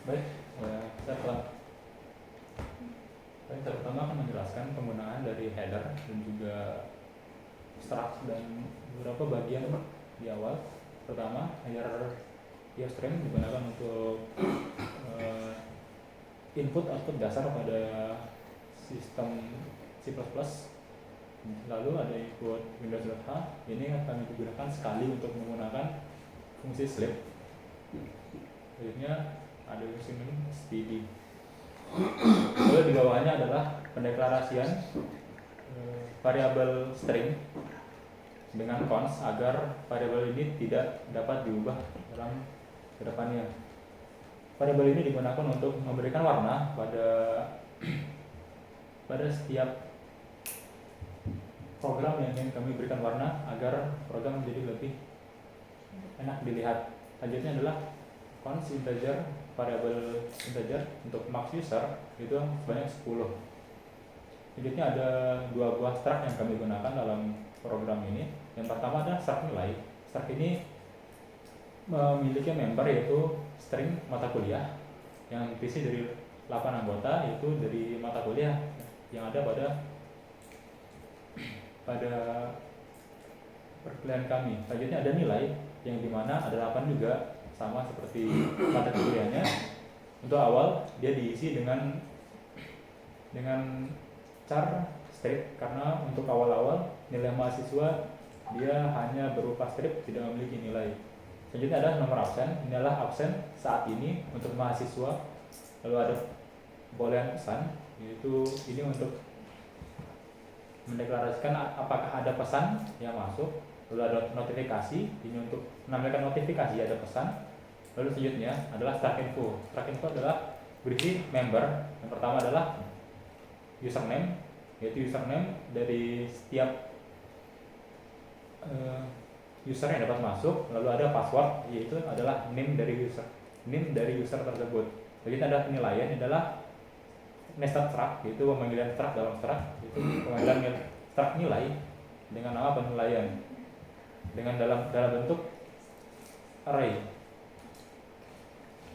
Baik, saya telah saya pertama akan menjelaskan penggunaan dari header dan juga struct dan beberapa bagian di awal. Pertama, header stream digunakan untuk eh, input output dasar pada sistem C++. Lalu ada input Windows.h, ini akan digunakan sekali untuk menggunakan fungsi sleep. Selanjutnya ada fungsi std. Lalu di bawahnya adalah pendeklarasian variabel string dengan cons agar variabel ini tidak dapat diubah dalam kedepannya. Variabel ini digunakan untuk memberikan warna pada setiap program yang ingin kami berikan warna agar program menjadi lebih enak dilihat. Selanjutnya adalah cons integer, variabel integer untuk max user itu sebanyak 10. Selanjutnya ada dua buah struct yang kami gunakan dalam program ini. Yang pertama adalah struct nilai. Struct ini memiliki member yaitu string mata kuliah yang diisi dari 8 anggota, yaitu dari mata kuliah yang ada pada perkuliahan kami. Selanjutnya ada nilai yang dimana ada 8 juga, sama seperti mata kuliahnya. Untuk awal dia diisi dengan char strip, karena untuk awal-awal nilai mahasiswa dia hanya berupa strip, tidak memiliki nilai. Selanjutnya ada nomor absen. Ini adalah absen saat ini untuk mahasiswa. Lalu ada boolean pesan, yaitu ini untuk mendeklarasikan apakah ada pesan yang masuk. Lalu ada notifikasi, ini untuk menampilkan notifikasi ada pesan. Lalu selanjutnya adalah struct info. Struct info adalah berisi member. Yang pertama adalah username, yaitu username dari setiap user yang dapat masuk. Lalu ada password, yaitu adalah name dari user tersebut. Selanjutnya ada penilaian, adalah nested struct, yaitu pemanggilan struct dalam struct, yaitu pemanggilan struct nilai dengan nama penilaian dengan dalam bentuk array.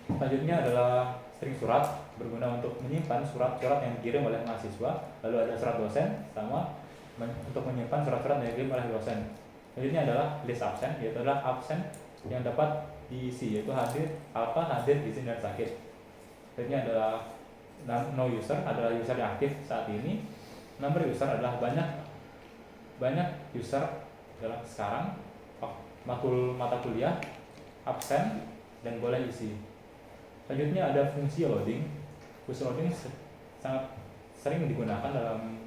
Selanjutnya adalah string surat, berguna untuk menyimpan surat-surat yang dikirim oleh mahasiswa. Lalu ada surat dosen, sama untuk menyimpan surat-surat yang dikirim oleh dosen. Selanjutnya adalah list absen, yaitu adalah absen yang dapat diisi, yaitu hadir, izin dan sakit. Selanjutnya adalah no user, adalah user yang aktif saat ini. Number user adalah banyak user dalam sekarang, mata kuliah, absen, dan boleh isi. Selanjutnya ada fungsi loading. Fungsi loading sangat sering digunakan dalam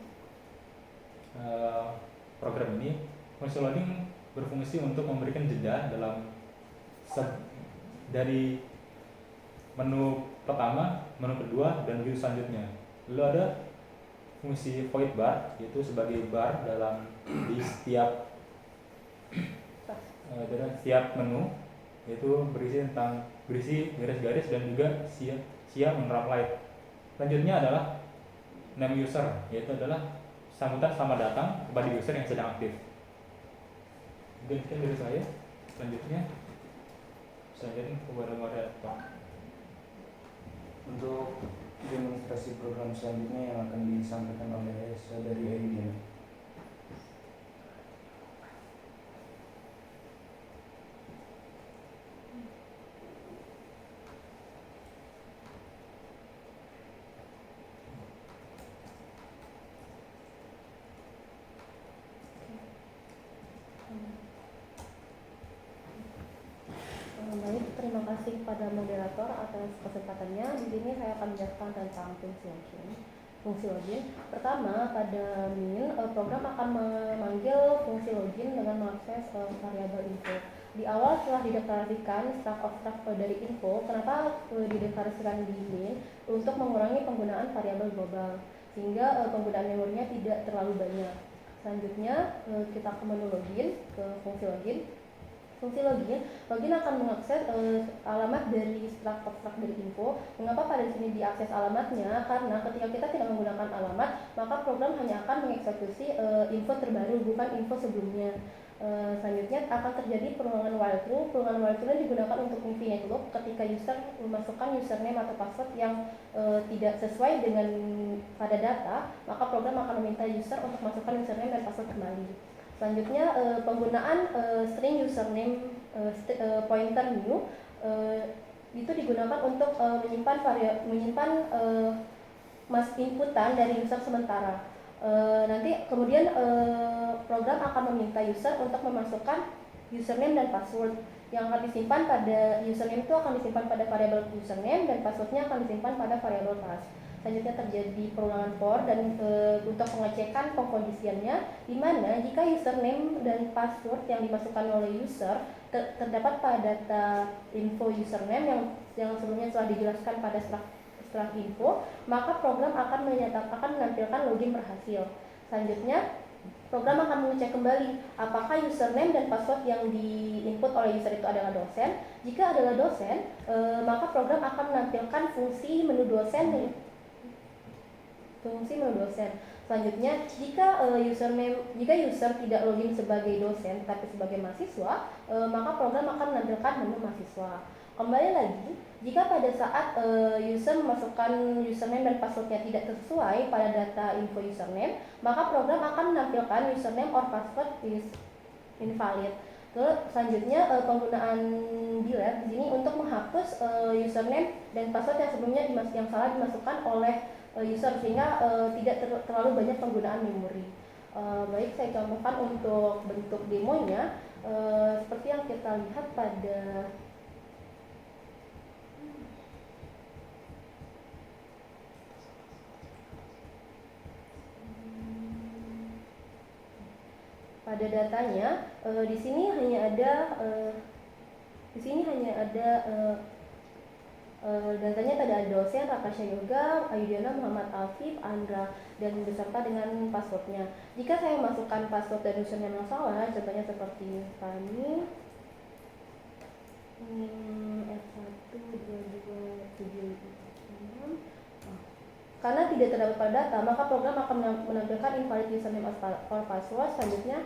program ini. Fungsi loading berfungsi untuk memberikan jeda dari menu pertama, menu kedua, dan view selanjutnya. Lalu ada fungsi void bar, yaitu sebagai bar di setiap menu, yaitu berisi garis-garis dan juga siap menerap light. Selanjutnya adalah name user, yaitu adalah sambutan selamat datang kepada user yang sedang aktif. Mungkin dari saya. Selanjutnya kepada moderator. Untuk demonstrasi program selanjutnya yang akan disampaikan oleh saudari Aidina. Baik, terima kasih kepada moderator atas kesempatannya. Di sini saya akan menjelaskan tentang fungsi login. Pertama, pada min, program akan memanggil fungsi login dengan mengakses variabel info. Di awal telah dideklarasikan struct dari info. Kenapa dideklarasikan di min? Untuk mengurangi penggunaan variabel global, sehingga penggunaan memorinya tidak terlalu banyak. Selanjutnya kita ke menu login, ke fungsi login. Fungsi login akan mengakses alamat dari struct dari info. Mengapa pada sini diakses alamatnya? Karena ketika kita tidak menggunakan alamat, maka program hanya akan mengeksekusi info terbaru, bukan info sebelumnya. Selanjutnya akan terjadi perulangan while true. Perulangan while true digunakan untuk infinite loop ketika user memasukkan username atau password yang tidak sesuai dengan pada data, maka program akan meminta user untuk masukkan username dan password kembali. Selanjutnya penggunaan string username pointer new itu digunakan untuk menyimpan inputan dari user sementara. Nanti kemudian program akan meminta user untuk memasukkan username dan password yang akan disimpan pada username itu akan disimpan pada variabel username dan passwordnya akan disimpan pada variabel pass. Selanjutnya terjadi perulangan for dan untuk pengecekan pengkondisiannya, di mana jika username dan password yang dimasukkan oleh user terdapat pada data info username yang sebelumnya telah dijelaskan pada setelah info, maka program akan menampilkan login berhasil. Selanjutnya, program akan mengecek kembali apakah username dan password yang diinput oleh user itu adalah dosen. Jika adalah dosen, maka program akan menampilkan fungsi menu dosen. Selanjutnya, jika user tidak login sebagai dosen tapi sebagai mahasiswa, maka program akan menampilkan menu mahasiswa. Kembali lagi, jika pada saat user memasukkan username dan passwordnya tidak sesuai pada data info username, maka program akan menampilkan username or password is invalid. Terus selanjutnya penggunaan delete di sini untuk menghapus username dan password yang sebelumnya yang salah dimasukkan oleh user sehingga tidak terlalu banyak penggunaan memori. Baik, saya contohkan untuk bentuk demonya seperti yang kita lihat pada datanya. Di sini hanya ada datanya ada dosen Rakasya Yoga, Ayudhana Muhammad Afif, Andra, dan beserta dengan passwordnya. Jika saya masukkan password dan username yang salah, contohnya seperti Fani F12276, karena tidak terdapat pada data, maka program akan menampilkan invalid username or password. Selanjutnya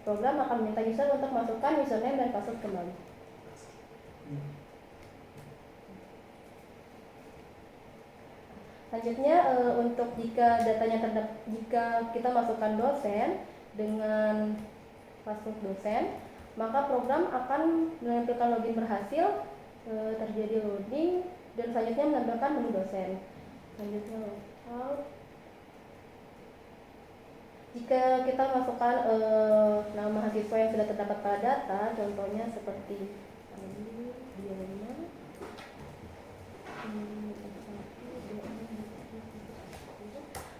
program akan meminta user untuk masukkan username dan password kembali. Selanjutnya untuk jika kita masukkan dosen dengan password dosen, maka program akan menampilkan login berhasil, terjadi loading, dan selanjutnya menampilkan menu dosen. Selanjutnya logout. Jika kita masukkan nama mahasiswa yang sudah terdapat pada data, contohnya seperti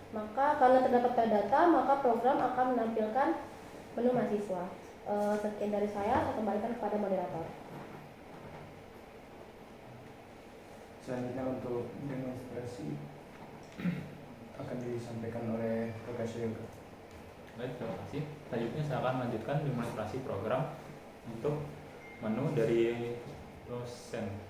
maka karena terdapat pada data, maka program akan menampilkan menu mahasiswa. Sekian dari saya kembalikan kepada moderator. Selanjutnya untuk demonstrasi akan disampaikan oleh Rakasya Yoga. Baik, terima kasih. Selanjutnya saya akan melanjutkan demonstrasi program untuk menu dari dosen.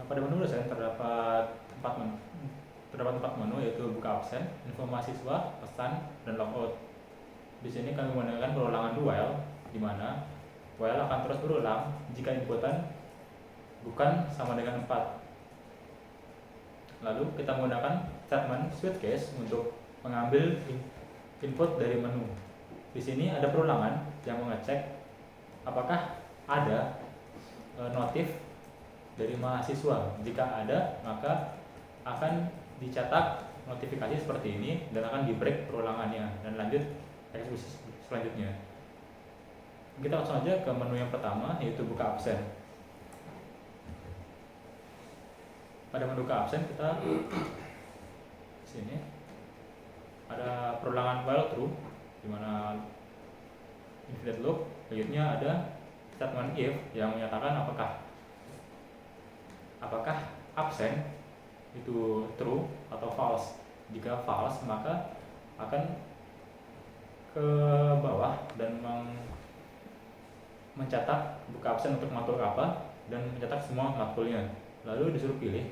Pada menu dosen terdapat empat menu, yaitu buka absen, info mahasiswa, pesan, dan logout. Di sini kami menggunakan perulangan while, di mana while akan terus berulang jika inputan bukan sama dengan 4. Lalu kita menggunakan statement switch case untuk mengambil input dari menu. Di sini ada perulangan yang mengecek apakah ada notif dari mahasiswa. Jika ada, maka akan dicetak notifikasi seperti ini dan akan di break perulangannya dan lanjut eksekusi selanjutnya. Kita langsung aja ke menu yang pertama, yaitu buka absen. Pada menu buka absen kita sini ada perulangan while true, di mana infinite loop. Selanjutnya ada statement if yang menyatakan apakah absen itu true atau false. Jika false, maka akan ke bawah dan mencatat buka absen untuk mengatur apa. dan mencetak semua matkulnya. Lalu disuruh pilih,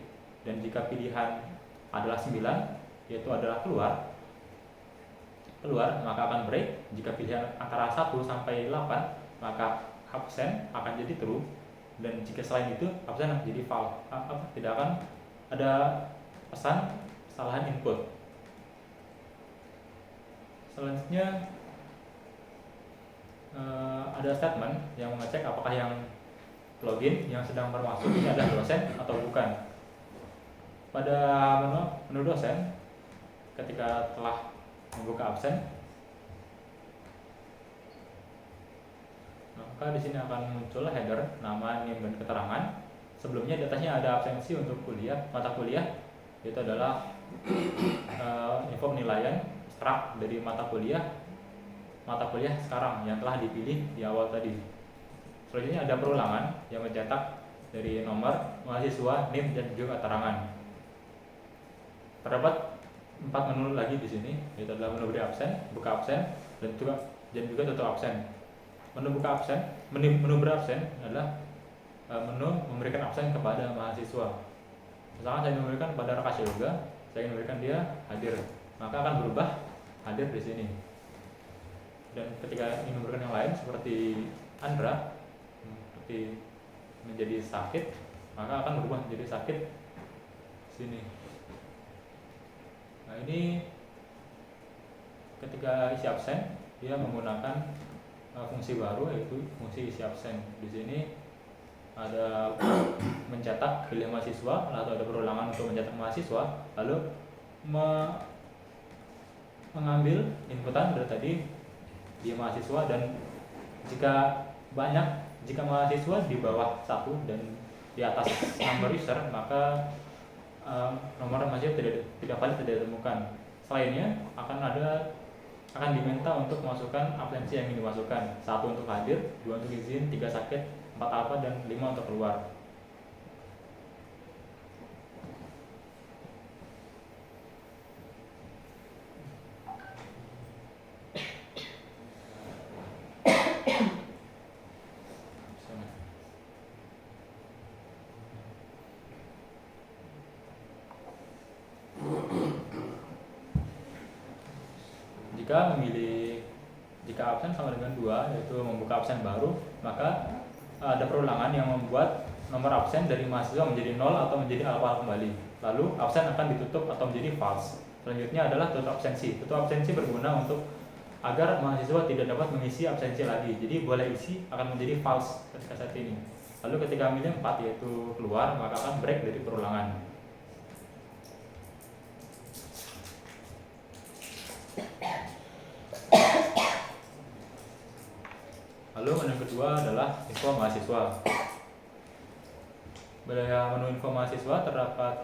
dan jika pilihan adalah 9, yaitu adalah keluar, maka akan break. Jika pilihan antara 1 sampai 8, maka absen akan jadi true, dan jika selain itu absen akan jadi false. Tidak akan ada pesan kesalahan input. Selanjutnya ada statement yang mengecek apakah yang login yang sedang bermaksud ini adalah dosen atau bukan. Pada menu dosen, ketika telah membuka absen, maka di sini akan muncul header, nama, NIM, dan keterangan. Sebelumnya di atasnya ada absensi untuk mata kuliah, yaitu adalah info penilaian strak dari mata kuliah sekarang yang telah dipilih di awal tadi. Selanjutnya ada perulangan yang mencetak dari nomor mahasiswa, NIM, dan juga keterangan. Terdapat 4 menu lagi di sini, yaitu adalah menu beri absen, buka absen, dan juga tutup absen. Menu beri absen adalah menu memberikan absen kepada mahasiswa. Misalkan saya memberikan kepada Raka Yoga, saya ingin memberikan dia hadir, maka akan berubah hadir di sini. Dan ketika ingin memberikan yang lain seperti Andra, seperti menjadi sakit, maka akan berubah menjadi sakit sini. Nah, ini ketika isi absen, dia menggunakan fungsi baru, yaitu fungsi isi absen. Di sini ada mencetak pilih mahasiswa, atau ada perulangan untuk mencetak mahasiswa, lalu mengambil inputan dari tadi di mahasiswa, dan jika mahasiswa di bawah 1 dan di atas number user, maka nomor mahasiswa tidak valid, tidak ditemukan. Selainnya akan diminta untuk masukkan absensi yang ingin dimasukkan. 1 untuk hadir, 2 untuk izin, 3 sakit, 4 alfa, dan 5 untuk keluar. Jika absen sama dengan 2, yaitu membuka absen baru, maka ada perulangan yang membuat nomor absen dari mahasiswa menjadi 0 atau menjadi alfa kembali. Lalu absen akan ditutup atau menjadi false. Selanjutnya adalah tutup absensi. Tutup absensi berguna untuk agar mahasiswa tidak dapat mengisi absensi lagi. Jadi boleh isi akan menjadi false ketika saat ini. Lalu ketika milih 4, yaitu keluar, maka akan break dari perulangan. Lalu menu kedua adalah info mahasiswa. Pada menu info mahasiswa terdapat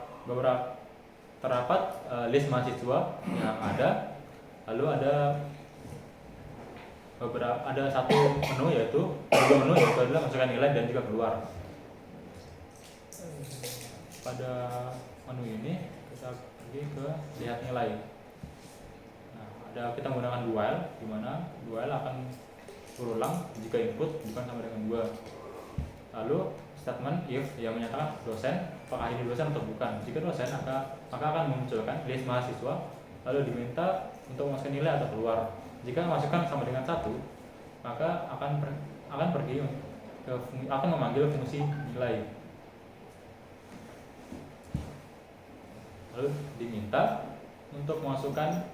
list mahasiswa yang ada. Lalu ada satu menu, yaitu adalah masukkan nilai dan juga keluar. Pada menu ini kita pergi ke lihat nilai. Nah, kita menggunakan while, di mana while akan berulang jika input bukan sama dengan 2. Lalu statement if yang menyatakan dosen, apakah ini dosen atau bukan. Jika dosen, maka akan memunculkan list mahasiswa, lalu diminta untuk memasukkan nilai atau keluar. Jika masukkan sama dengan 1, maka akan memanggil fungsi nilai. Lalu diminta untuk memasukkan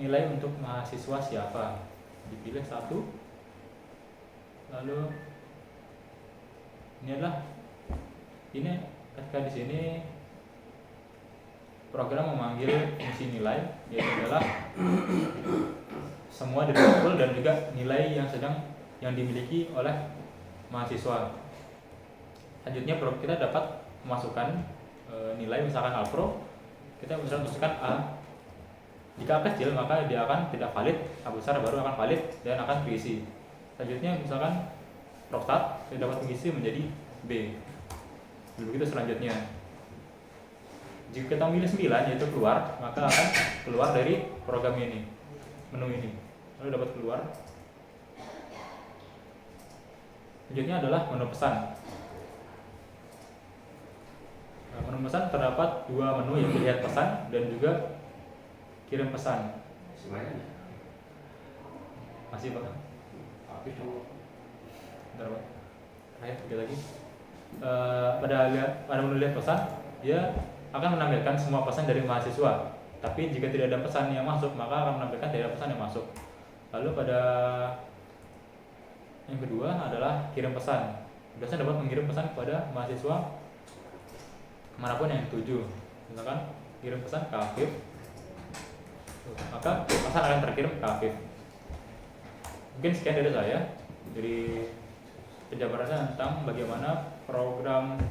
nilai untuk mahasiswa siapa. Dipilih 1, lalu ini ketika di sini program memanggil fungsi nilai, yaitu adalah semua dari pool dan juga nilai yang dimiliki oleh mahasiswa. Selanjutnya kita dapat memasukkan nilai, misalkan Alpro, kita bisa masukkan A. Jika A kecil, maka dia akan tidak valid, A besar baru akan valid dan akan terisi. Selanjutnya misalkan Prostat, kita dapat mengisi menjadi B. Begitu selanjutnya. Jika kita pilih 9, yaitu keluar, maka akan keluar dari program ini, menu ini. Lalu dapat keluar. Selanjutnya adalah menu pesan. Memesan terdapat dua menu, yaitu lihat pesan dan juga kirim pesan. Semuanya. Masih Pak? Habis dulu. Bentar Pak. Terakhir tiga lagi. Pada menu lihat pesan, dia akan menampilkan semua pesan dari mahasiswa. Tapi jika tidak ada pesan yang masuk, maka akan menampilkan tidak ada pesan yang masuk. Lalu pada yang kedua adalah kirim pesan. Dosen dapat mengirim pesan kepada mahasiswa manapun yang dituju. Misalkan kirim pesan ke Afif, maka pesan akan terkirim ke Afif. Mungkin sekian dari saya, dari penjabarannya tentang bagaimana program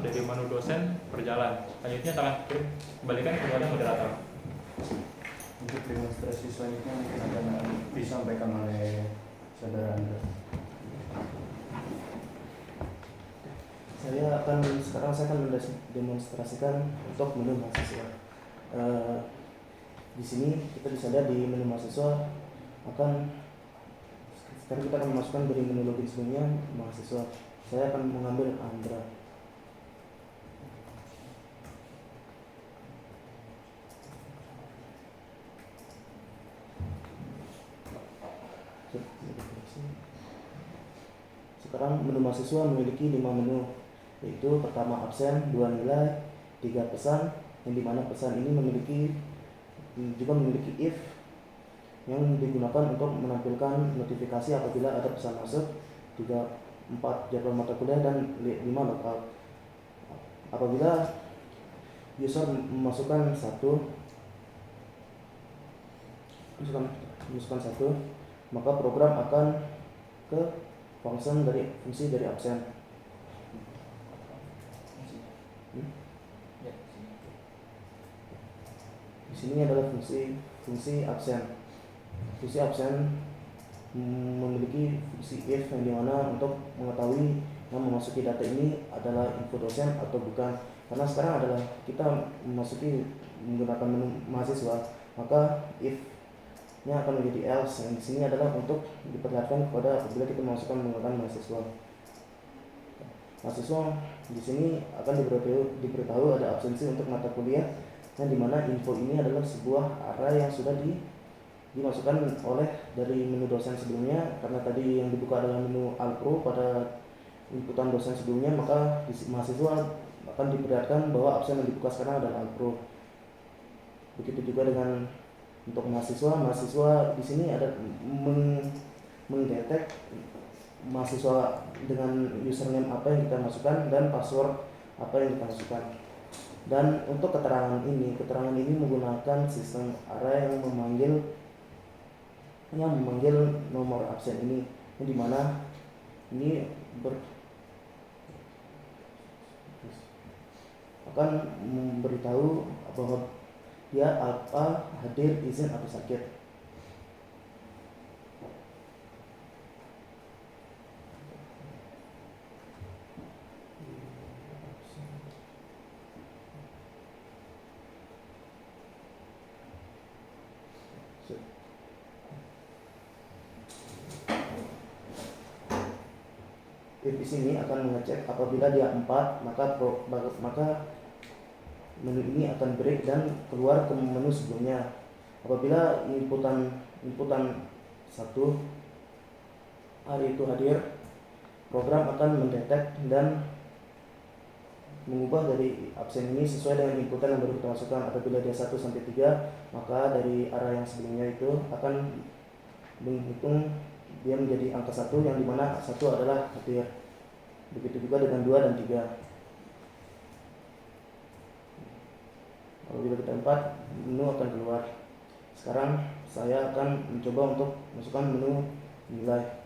dari menu dosen berjalan. Selanjutnya saya akan kembalikan kepada moderator. Untuk demonstrasi selanjutnya mungkin akan disampaikan oleh saudara Anda. Saya akan mendemonstrasikan untuk menu mahasiswa. Di sini kita bisa lihat di menu mahasiswa sekarang kita akan memasukkan dari menu login sebelumnya mahasiswa. Saya akan mengambil Andra. Sekarang menu mahasiswa memiliki 5 menu, yaitu pertama absen, 2 nilai, 3 pesan, yang dimana pesan ini juga memiliki if yang digunakan untuk menampilkan notifikasi apabila ada pesan masuk, 4 jadwal mata kuliah, dan 5 logout. Apabila user memasukkan satu, maka program akan ke fungsi dari absen. Di sini adalah fungsi absen. Fungsi absen memiliki fungsi if yang dimana untuk mengetahui yang memasuki data ini adalah info dosen atau bukan. Karena sekarang adalah kita menggunakan menu mahasiswa, maka if-nya akan menjadi else. Yang di sini adalah untuk diperlihatkan kepada apabila kita memasukkan menggunakan mahasiswa. Mahasiswa di sini akan diberitahu ada absensi untuk mata kuliah, yang dimana info ini adalah sebuah array yang sudah dimasukkan oleh dari menu dosen sebelumnya. Karena tadi yang dibuka adalah menu Alpro pada inputan dosen sebelumnya, maka mahasiswa akan diperlihatkan bahwa absen yang dibuka sekarang adalah Alpro. Begitu juga dengan untuk mahasiswa di sini ada mendetek mahasiswa dengan username apa yang kita masukkan dan password apa yang kita masukkan. Dan untuk keterangan ini menggunakan sistem array yang memanggil nomor absen ini, yang dimana ini akan memberitahu bahwa dia apa hadir, izin atau sakit. If di sini akan mengecek apabila dia 4, maka menu ini akan break dan keluar ke menu sebelumnya. Apabila inputan 1 hari itu hadir, program akan mendetek dan mengubah dari absen ini sesuai dengan inputan yang baru kita masukkan. Apabila dia 1 sampai 3, maka dari arah yang sebelumnya itu akan menghitung dia menjadi angka 1, yang dimana 1 adalah hadir. Begitu juga dengan 2 dan 3. Apabila kita 4, menu akan keluar. Sekarang saya akan mencoba untuk masukkan menu nilai.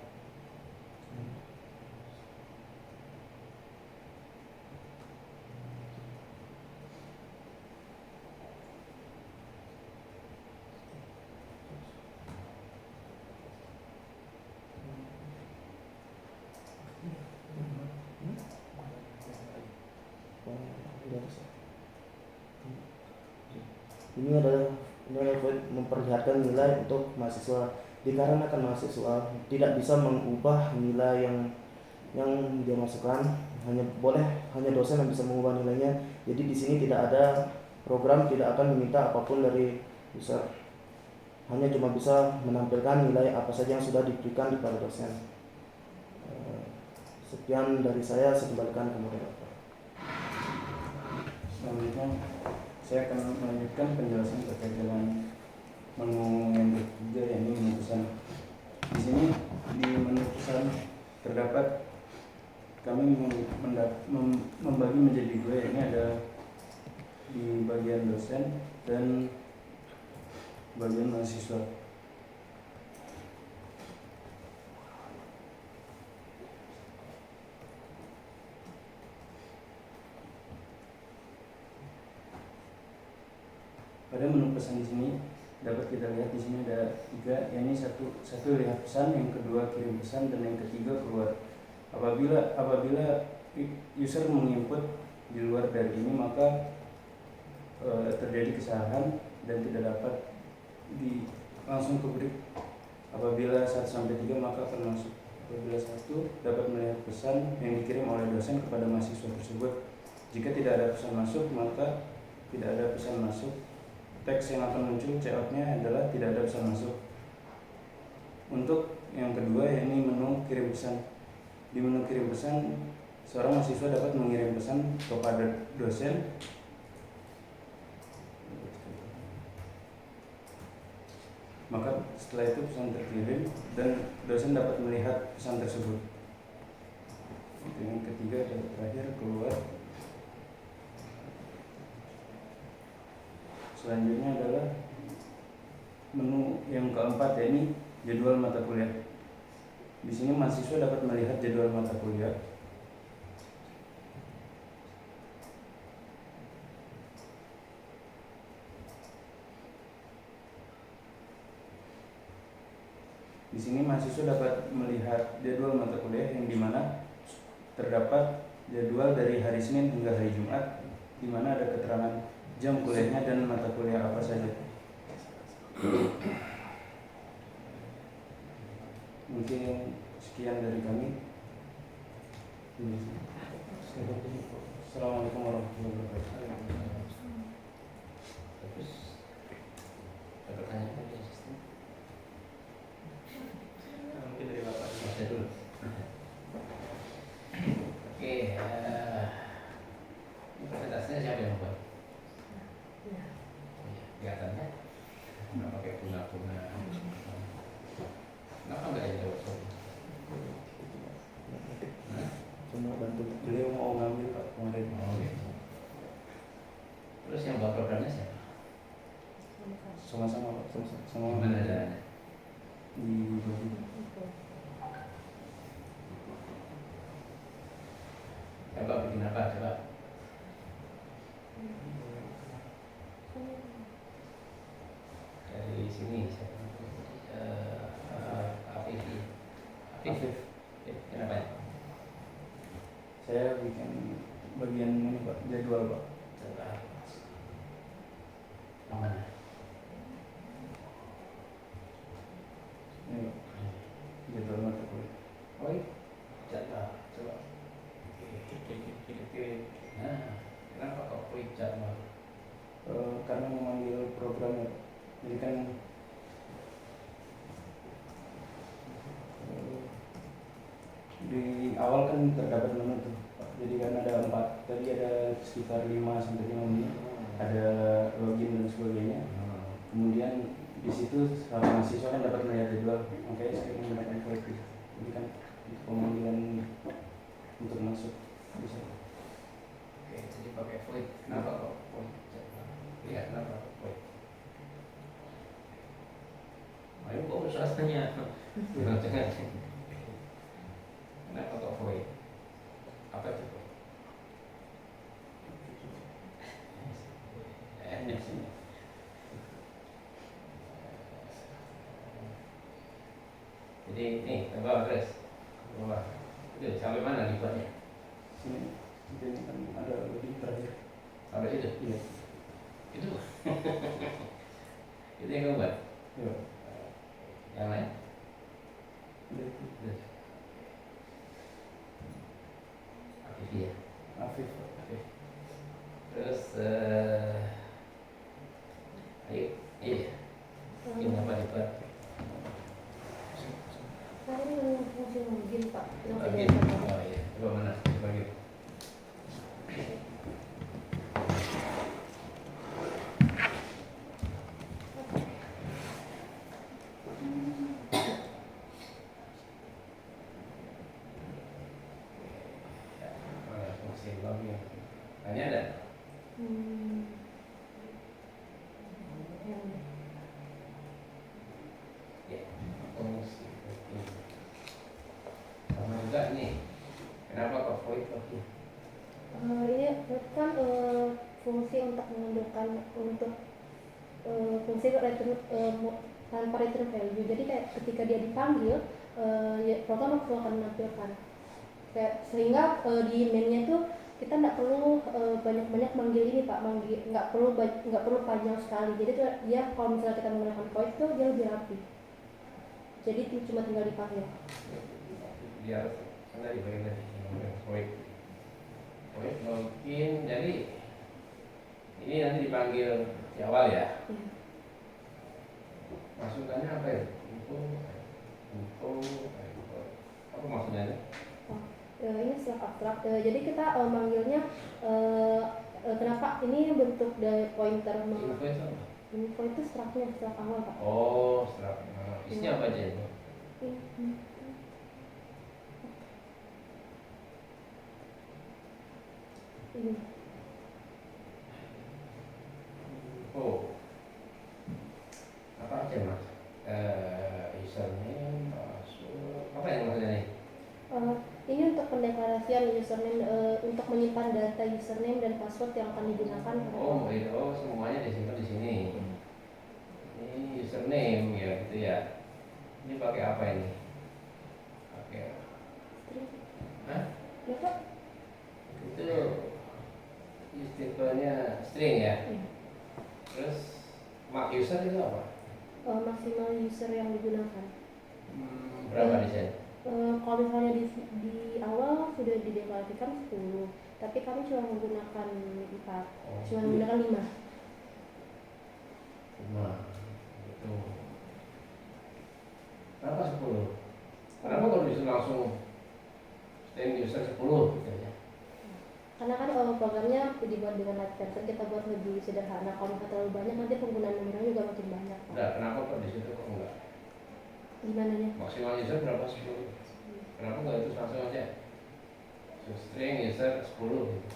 Ini adalah memperlihatkan nilai untuk mahasiswa. Dikarenakan mahasiswa tidak bisa mengubah nilai yang yang dia masukkan, hanya dosen yang bisa mengubah nilainya. Jadi di sini tidak ada program, tidak akan meminta apapun dari user, hanya cuma bisa menampilkan nilai apa saja yang sudah diberikan kepada dosen. Sekian dari saya kembalikan ke moderator. Selanjutnya saya akan melanjutkan penjelasan terkait dengan menu yang ketiga, yakni menu pesan. Di sini di menu pesan terdapat kami membagi menjadi dua, yakni ada di bagian dosen dan bagian mahasiswa. Pada menu pesan di sini dapat kita lihat di sini ada tiga, yakni satu lihat pesan, yang kedua kirim pesan, dan yang ketiga keluar. Apabila user menginput di luar dari ini, maka terjadi kesalahan dan tidak dapat langsung ke break. Apabila 1 sampai 3 maka akan masuk. Apabila 1 dapat melihat pesan yang dikirim oleh dosen kepada mahasiswa tersebut. Jika tidak ada pesan masuk, maka tidak ada pesan masuk. Teks yang akan muncul COUT-nya adalah tidak ada pesan masuk. Untuk yang kedua, yakni menu kirim pesan. Di menu kirim pesan, seorang mahasiswa dapat mengirim pesan kepada dosen. Maka setelah itu pesan terkirim dan dosen dapat melihat pesan tersebut. Yang ketiga dan terakhir keluar. Selanjutnya adalah menu yang keempat, yakni jadwal mata kuliah. Di sini mahasiswa dapat melihat jadwal mata kuliah. Di sini mahasiswa dapat melihat jadwal mata kuliah yang dimana terdapat jadwal dari hari Senin hingga hari Jumat, di mana ada keterangan jam kuliahnya dan mata kuliah apa saja. Mungkin sekian dari kami. Assalamualaikum warahmatullahi wabarakatuh. Terus ada pertanyaan tadi asisten? Mungkin dari Bapak. Saya dulu. Oke, ini presentasinya siapa yang buat? Ya. Kelihatannya nggak pakai bunga-bunga. Kenapa nggak ada workshop? Cuma bantu. Beliau mau ngambil Pak kemarin. Oh, gitu. Terus yang buat programnya siapa? Sama-sama Pak. Sama Gimana jalannya? di bagi. Coba bikin apa? Coba. Dari sini saya Afif. Kenapa ya? Saya bikin bagian ini Pak, jadwal Pak. Coba. Yang mana? Ini Pak, jadwal mata kuliah. Oh, iya. Jadwal. Coba. Nah, kenapa kok klik jadwal? Karena memanggil program Pak. Jadi kan di awal kan terdapat menu tuh Pak. Jadi kan ada 4, tadi ada sekitar 5 sampai 5 menit, ada login dan sebagainya. Kemudian di situ mahasiswa kan dapat melihat jadwal, makanya saya menggunakan void. Jadi kan untuk pemanggilan untuk masuk bisa. Oke, jadi pakai void. Kenapa kok void jadwal? Lihat kenapa kok void? Ayo kok usahanya. Jangan. Kenapa kok void? Apa itu void? Jadi ini coba address. Wah, itu sampai mana dibuatnya? Sini, ini kan ada login terakhir. Sampai itu? Iya. Itu. Itu yang kamu buat? Iya. Yang lain? Udah itu. Udah. ya. Afif. Terus ayo, iya, ini apa dibuat? Saya ini fungsi login Pak. Yang Bagi. tidak ada. Oh iya, coba mana? Bagi. Mana fungsi login? Hanya ada. Hmm. Yang Ya, fungsi login. Sama juga nih. Kenapa kok void login? ini kan fungsi untuk menunjukkan untuk fungsi tanpa return value. Jadi kayak ketika dia dipanggil, ya, program langsung akan menampilkan. Kayak sehingga di mainnya tuh kita nggak perlu banyak-banyak manggil ini Pak, nggak perlu panjang sekali. Jadi tuh dia kalau misalnya kita menggunakan void tuh dia lebih rapi. Jadi cuma tinggal dipanggil. Biar kan tadi bagian tadi void login. Jadi ini nanti dipanggil di awal ya. Ya. Masukannya apa ya? Info, apa maksudnya ini? Ini setelah abstrak. Jadi kita manggilnya kenapa ini bentuk dari pointer Info itu apa? info itu struknya setelah awal Pak. Oh, setelah isinya apa aja itu? Ini. Oh, apa aja mas? Username, password, apa yang maksudnya nih? Ini untuk pendeklarasian username untuk menyimpan data username dan password yang akan digunakan. Oh, itu semuanya disimpan di sini. Ini username ya gitu ya. Ini pakai apa ini? Pakai, hah? Ya Pak. Itu istilahnya string ya. Iya. Terus mark user itu apa? Maksimal user yang digunakan. Berapa di sini? Kalau misalnya di awal sudah dideklarasikan 10, tapi kami cuma menggunakan 4, cuma menggunakan 5. Nah, itu. Kenapa 10? Kenapa kalau disuruh langsung string user 10 gitu ya? Karena kan programnya dibuat dengan light version, kita buat lebih sederhana. Kalau misalnya terlalu banyak nanti penggunaan memorinya juga makin banyak. Enggak, kenapa kok di situ kok enggak? Gimana nya? Maksimal user berapa? 10. Kenapa enggak itu langsung aja? So, string user 10 gitu.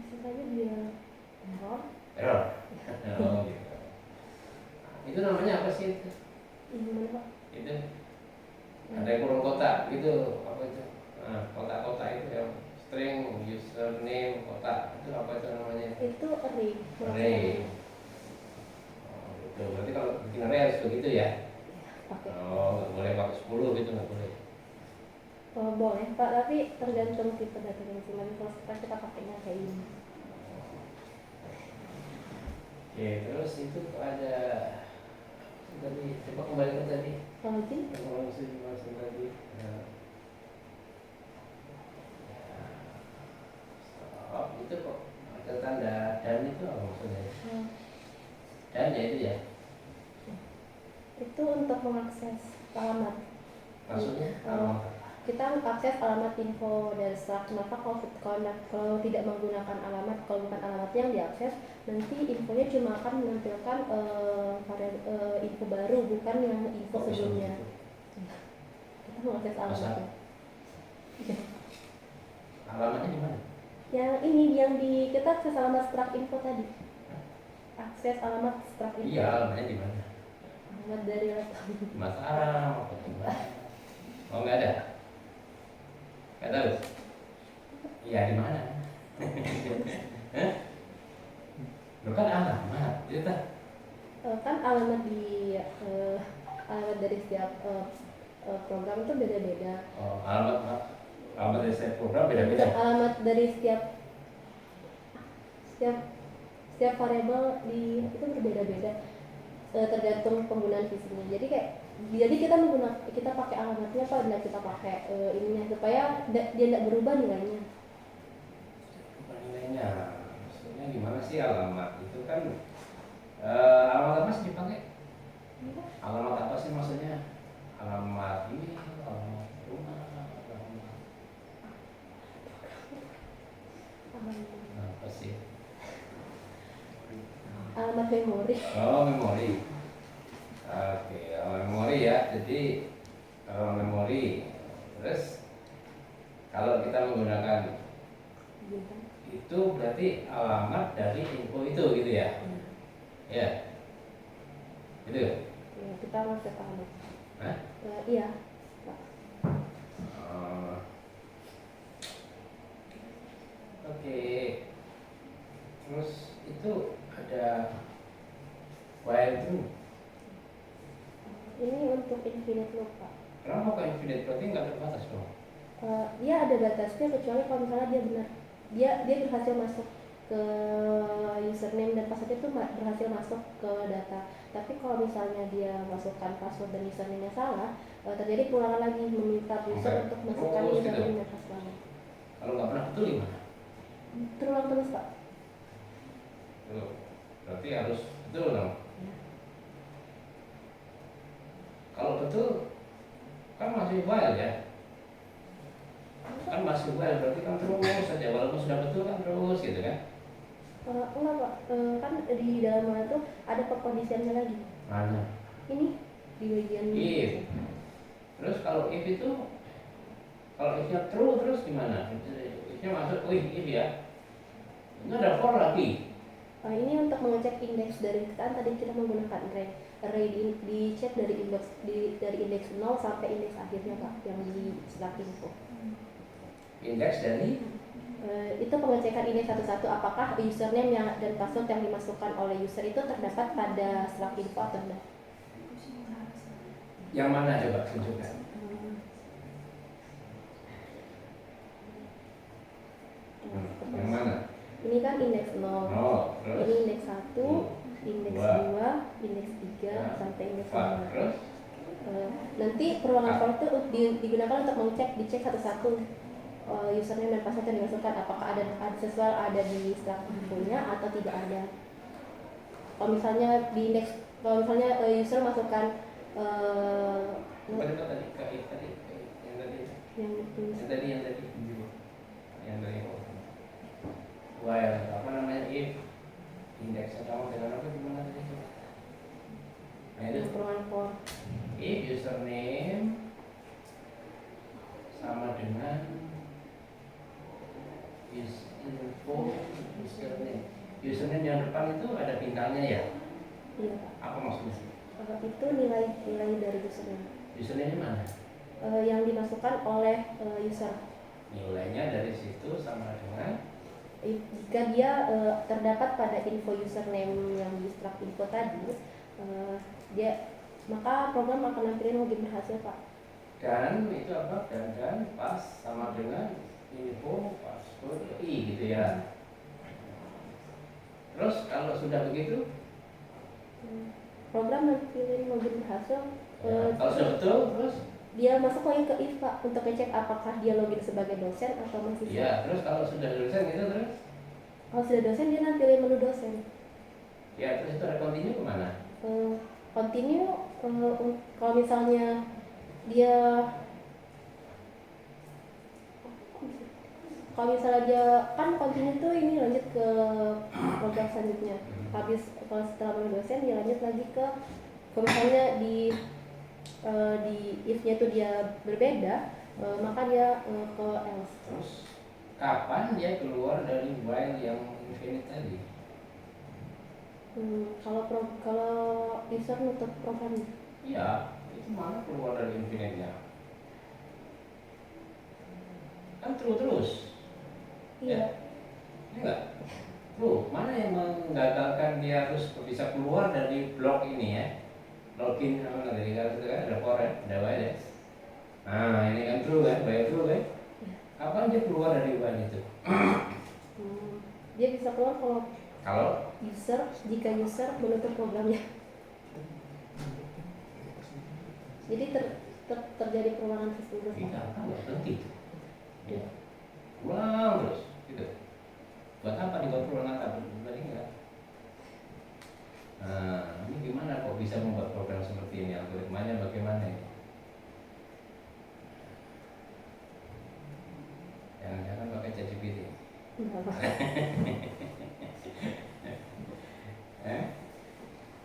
Sisanya dia error. Error. Oh, gitu. Itu namanya apa sih itu? Gimana Pak? Itu ada yang kurung kotak gitu, apa itu? Nah, kotak-kotak itu yang string username kotak itu apa itu namanya? Itu array. Array. Oh, gitu. Berarti kalau bikin array harus begitu ya? Pakai. Oh, nggak boleh pakai 10 gitu, nggak boleh. Boleh Pak, tapi tergantung tipe data masing-masing. Kalau kita pakainya kayak ini. Oke, terus itu ada tadi, coba kembali ke tadi. Login. Kalau masing-masing tadi. Nah. Oh, itu kok ada tanda dan itu apa maksudnya? Dan ya itu ya. Itu untuk mengakses alamat. Maksudnya Kita akses alamat info dari Slack. Kenapa kalau tidak menggunakan alamat, kalau bukan alamat yang diakses, nanti infonya cuma akan menampilkan info baru, bukan yang info sebelumnya. Kita mengakses alamatnya. Alamatnya di mana? Yang ini yang kita akses alamat Slack info tadi. Akses alamat Slack info. Iya, alamatnya di mana? Alamat dari laptop. Mas Aram, apa di mana? Oh nggak ada? Nggak tahu? Iya di mana? Hah? Lu kan alamat, itu Kan alamat alamat dari setiap program itu beda-beda. Oh, alamat dari setiap program beda-beda. Alamat dari setiap variabel itu berbeda-beda tergantung penggunaan fisiknya. Jadi kayak Jadi kita pakai alamatnya apa, dan kita pakai ininya supaya dia tidak berubah nilainya. Bukan nilainya, maksudnya gimana sih alamat itu kan alamat apa sih dipakai? Alamat apa sih maksudnya? Alamat ini, alamat rumah, alamat apa sih? Alamat memori. Oh, memori. Oke, memori ya. Jadi memori. Terus kalau kita menggunakan itu berarti alamat dari info itu gitu ya? Ya. Gitu. Ya, kita masuk alamat. Hah? Iya. Oke. Terus itu ada while true. Ini untuk infinite loop, Pak. Kenapa kok infinite? Berarti nggak terbatas dong? Dia ada batasnya kecuali kalau misalnya dia benar, dia berhasil masuk ke username dan password itu berhasil masuk ke data. Tapi kalau misalnya dia masukkan password dan username yang salah, terjadi pengulangan lagi, meminta user untuk masukkan Terus username gitu. dan password. Kalau nggak pernah betul gimana? Terulang terus, Pak. Tuh, berarti harus betul dong. Ya. Kalau betul kan masih while ya. Kan masih while berarti kan terus saja, walaupun sudah betul kan terus gitu kan. Enggak, Pak. Kan di dalam mana itu ada perkondisiannya lagi. Mana? Ini di bagian If. Terus kalau if itu, kalau if-nya true terus gimana? If-nya masuk if ya. Itu ada for lagi. Ini untuk mengecek indeks dari kan tadi kita menggunakan array dicek dari indeks 0 sampai indeks akhirnya, Pak, yang di Slack info. Indeks dari Itu pengecekan indeks satu-satu apakah username dan password yang dimasukkan oleh user itu terdapat pada Slack info atau tidak. yang mana coba tunjukkan? Yang mana? Ini kan indeks 0. Oh, Ini terus indeks 1, indeks Dua. 2, indeks 3 Ya. sampai indeks 5. terus Nanti perulangan for itu digunakan untuk dicek satu-satu username dan password yang dimasukkan apakah ada sesuai ada di Slack infonya atau tidak ada. Kalau misalnya di indeks, kalau misalnya user masukkan coba tadi ke if tadi, yang tadi, yang tulis yang tadi, yang tadi while apa namanya if indeksnya sama dengan apa gimana tadi coba? Nah itu perulangan for. if username sama dengan info username yang depan itu ada bintangnya ya? Iya, Pak. Apa maksudnya? Itu nilai dari username Username mana? yang dimasukkan oleh user. Nilainya dari situ sama dengan Jika dia terdapat pada info username yang di Slack info tadi, maka program akan nampilin login berhasil, Pak. dan itu apa? Dan pas sama dengan info password i gitu ya. Terus kalau sudah begitu, Program nampilin login berhasil. kalau sudah betul, terus Dia masuk lagi ke if, Pak, untuk ngecek apakah dia login sebagai dosen atau mahasiswa. ya. Terus kalau sudah dosen gitu terus, Kalau sudah dosen dia nampilin menu dosen. ya terus itu ada continue kemana? Continue kalau misalnya dia kan continue tuh ini lanjut ke program selanjutnya. Habis kalau setelah menu dosen dia lanjut lagi ke kalau misalnya di if-nya itu dia berbeda, maka dia ke else. Terus kapan dia keluar dari while yang infinite tadi? Kalau user nutup programnya. Iya, itu mana keluar dari infinite-nya? Kan true terus. Iya. Ini enggak? True, mana yang menggagalkan dia harus bisa keluar dari blok ini ya? Login apa tadi kalau itu kan ada for ada while ya. Nah, ini kan true kan, while true kan? Kapan dia keluar dari while itu? Dia bisa keluar Kalau jika user menutup programnya. Jadi terjadi perubahan sistem terus. Tidak, nggak berhenti. Ya. Ulang terus, gitu. Buat apa dibuat perulang kata? Berarti enggak. Nah, ini gimana kok bisa membuat program seperti ini? Algoritmanya bagaimana ini? Jangan-jangan pakai ChatGPT.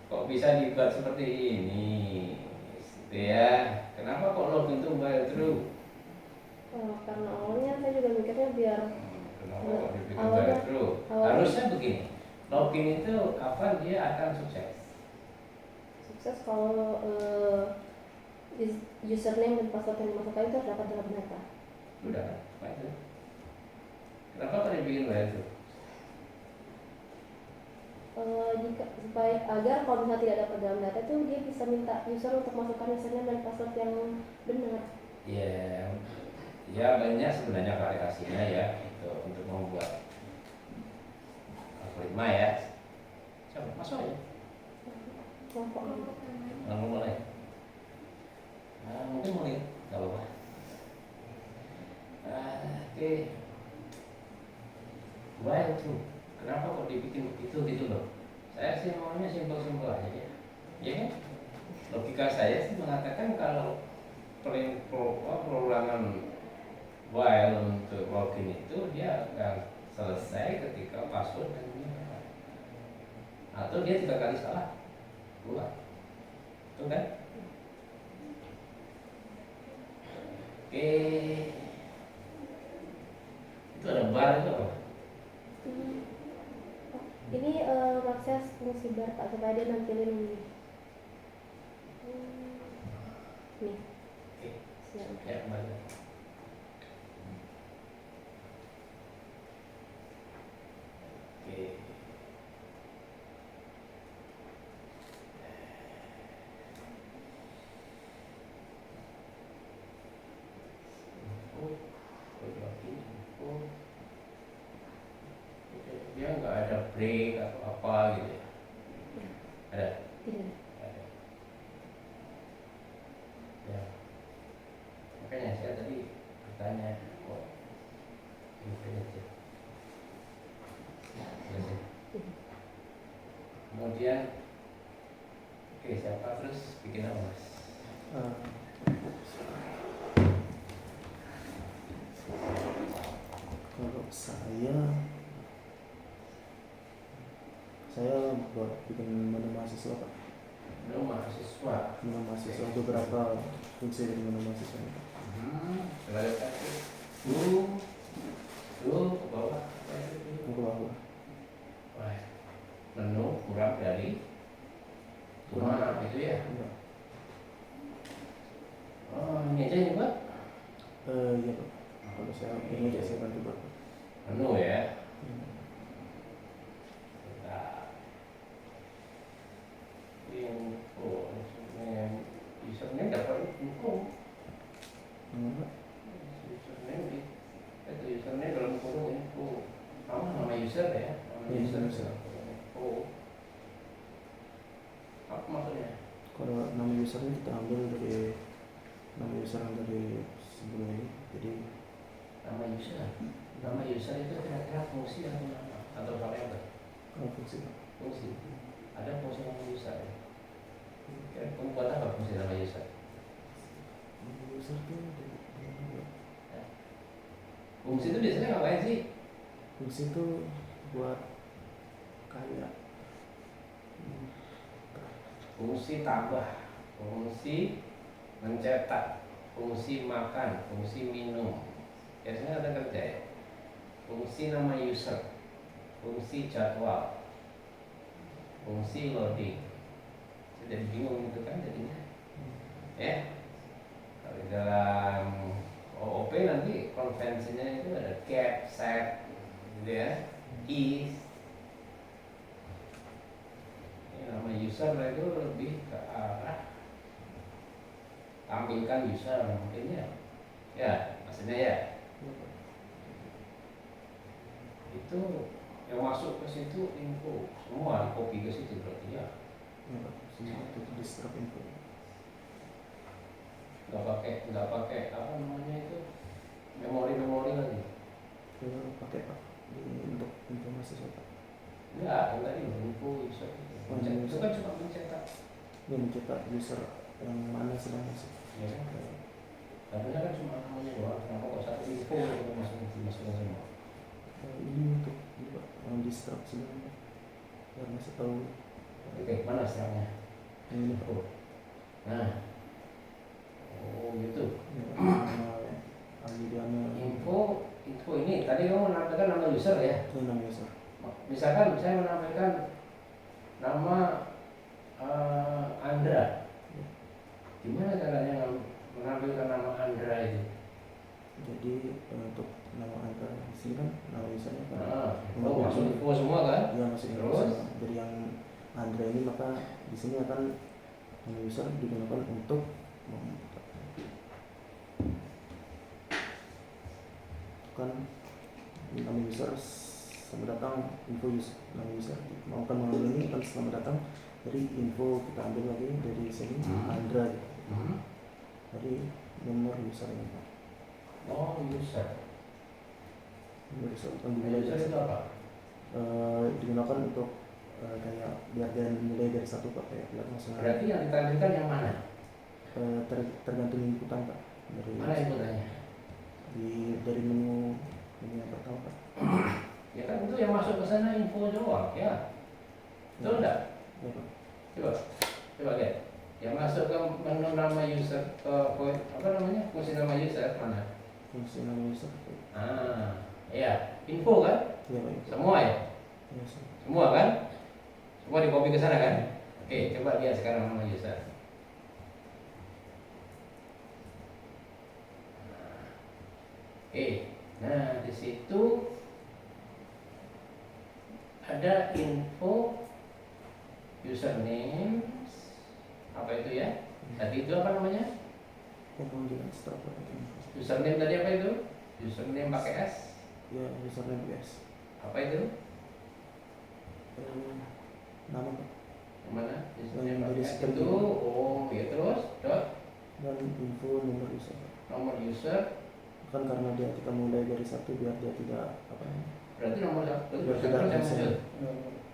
Kok bisa dibuat seperti ini? Gitu ya. Kenapa kok login tuh while true? Karena awalnya saya juga mikirnya biar Kenapa kok dibikin awalnya- while true? awalnya- Harusnya begini. Login itu kapan dia akan sukses? sukses kalau username dan password yang dimasukkan itu dapat dalam data. Udah kan? Apa itu? Kenapa kok dibikin while true? Jika supaya agar kalau misalnya tidak dapat dalam data itu dia bisa minta user untuk masukkan username dan password yang benar. Ya, ya banyak sebenarnya variasinya ya itu untuk membuat algoritma ya. Coba masuk aja. Kelompok Langsung mulai. Nah, mungkin mulai, nggak apa-apa. Oke. While true. Kenapa kok dibikin begitu gitu loh? Saya sih maunya simpel-simpel aja ya. Ya kan? Logika saya sih mengatakan kalau perulangan while untuk login itu dia akan selesai ketika password dan email. Atau dia 3 kali salah. Ulang. Itu kan? Oke. Itu ada bar itu apa? ini mengakses fungsi bar Pak supaya dia nampilin nih. Oke. Siap. Ya, kembali. Oke. Dia nggak ada break atau apa gitu ya? Ada? Tidak. Ada. Ya. Makanya saya tadi bertanya kok infinite ya? Ya sih. Kemudian, oke siapa terus bikin apa mas? Kalau saya buat bikin menu mahasiswa Pak. Belum mahasiswa. Menu mahasiswa beberapa fungsi dari menu mahasiswa itu. Coba lihat lagi. Ke bawah. Yang ke bawah. Wah, menu kurang dari cuma itu ya. Iya. Oh, ini aja nih Pak. Iya Pak. Kalau saya ini aja saya bantu Pak. Menu ya. Bentar. Info, username dapat info. Pak. Username itu username dalam kurung info. Nama user ya. Nama Iya, user. user. Info. Apa maksudnya? Kalau nama usernya kita ambil dari nama user yang dari sebelum ini. Jadi Nama user itu kira-kira fungsi atau nama atau variabel? fungsi Pak. Fungsi. Ada fungsi nama user ya. Kira-kira buat apa fungsi nama user? Nama user tuh Fungsi itu biasanya ngapain sih? fungsi itu buat kayak Fungsi tambah, fungsi mencetak, fungsi makan, fungsi minum. Biasanya ada kerja ya. Fungsi nama user, fungsi jadwal, fungsi loading. Saya jadi bingung itu kan jadinya. Ya. Kalau di dalam OOP nanti konvensinya itu ada get, set, gitu ya, is. Ini nama user itu lebih ke arah tampilkan user mungkin ya. Ya, maksudnya ya. Itu yang masuk ke situ info semua di copy ke situ berarti ya. semua itu di strap info. nggak pakai apa namanya itu memori lagi. pakai Pak untuk informasi Pak. Enggak, yang tadi info user itu kan cuma mencetak. Ini mencetak user yang mana sedang masuk. Ya kan? Harusnya kan cuma namanya doang. Kenapa kok satu info itu masukin semua? Ini untuk ini, Pak, yang distraksi biar masih tahu. Oke, mana setelahnya? Ini Pak. Nah, oh gitu. Info ini tadi kamu menampilkan nama user ya. Ini nama user. Misalkan saya menampilkan nama Andra. Gimana caranya menampilkan nama Andra itu? Jadi untuk nama Andra di sini kan nama usernya kan. Oh, masuk info semua kan? Iya masuk info Terus? semua. Dari yang Andra ini maka di sini akan nama user digunakan untuk kan nama user selamat datang info user nama user mau kan mengambil ini kan selamat datang dari info kita ambil lagi dari sini Andra gitu. Dari nomor user ini Pak. Oh, user. Nomor user yang User dimulai itu apa? digunakan untuk kayak biar dia mulai dari satu Pak kayak biar langsung Berarti yang ditampilkan yang mana? tergantung inputan Pak dari Mana inputannya? dari menu yang pertama Pak. Ya kan itu yang masuk ke sana info doang ya. Betul enggak? Ya Pak. Coba lihat. Yang masuk ke menu nama user ke apa namanya? Fungsi nama user mana? Fungsi nama user Iya, info kan? ya Pak. Semua ya? Ya, sir. Semua kan? Semua di copy ke sana kan? Oke, coba lihat sekarang nama user. Nah di situ ada info username apa itu ya? Tadi itu apa namanya? Kemudian setelah Pak Username tadi apa itu? Username pakai S. ya username PS Apa itu? nama Pak Mana? Username Yang pakai dari S seperti itu. ini. Oh ya terus dot dan info nomor user Pak. nomor user. Kan karena dia kita mulai dari satu biar dia tidak apa namanya Berarti nomor satu biar terus tidak yang dosen muncul.